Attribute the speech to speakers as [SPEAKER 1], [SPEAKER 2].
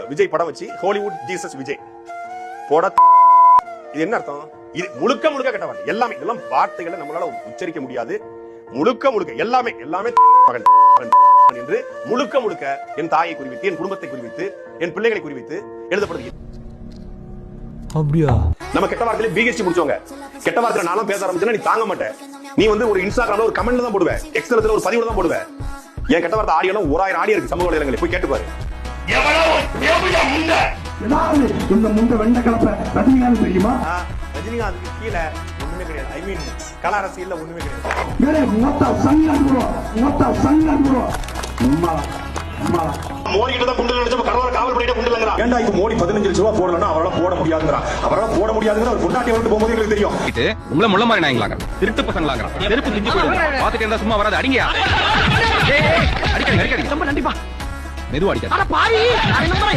[SPEAKER 1] விஜய் படம் வச்சு Hollywood Jesus Vijay போட. இது என்ன அர்த்தம்? இது முழுக்க முழுக்க கெட்ட வார்த்தை. எல்லாமே இதெல்லாம் வார்த்தைகளை நம்மளால உச்சரிக்க முடியாது. முழுக்க முழுக்க எல்லாமே என்று முழுக்க முழுக்க என் தாயை குறிவித்து, என் குடும்பத்தை குறிவித்து, என் பிள்ளைகளை குறிவித்து எழுதப்படுது.
[SPEAKER 2] அப்படியா?
[SPEAKER 1] நம்ம கெட்ட வார்த்தையில பிஹெச்டி முடிச்சவங்க. கெட்ட வார்த்தையில நானும் பேச ஆரம்பிச்சேன்னா நீ தாங்க மாட்டேன். நீ வந்து ஒரு இன்ஸ்டாகிராம்ல ஒரு கமெண்ட்ல தான் போடுவேன், எக்ஸ்எல்ல ஒரு பதிவுல தான் போடுவேன். என் கெட்ட வார்த்தை ஆடியோலாம் 1000 ஆடியோ இருக்கு சமூக வலைதளங்களில், போய் கேட்டு பாரு.
[SPEAKER 3] இந்த முண்டை வெண்ட கலப்ப ரஜினிகாந்த் தெரியுமா?
[SPEAKER 1] ரஜினிகாந்துக்கு கீழே ஒண்ணுமே கிடையாது. ஐ மீன் கல அரசியல்ல ஒண்ணுமே கிடையாது. மோடி கிட்ட தான் குண்டல் நினைச்சா கடவுள காவல் பண்ணிட்டு குண்டல்ங்கறான். ஏன்டா இப்ப மோடி 15 லட்சம் ரூபாய் போடலன்னா அவரால போட முடியாதுங்கறான். அவரால போட முடியாதுங்கற ஒரு பொண்டாட்டி வந்து போகும்போது எங்களுக்கு தெரியும்.
[SPEAKER 4] உங்கள முள்ள மாதிரி நாயங்களாங்க, திருட்டு பசங்களாங்க, செருப்பு திஞ்சி போயிடுங்க. பாத்துட்டு இருந்தா சும்மா வராது, அடிங்கயா. அடிக்க ரொம்ப நண்டிப்பா, மெதுவா அடிக்க. அட பாவி, நான்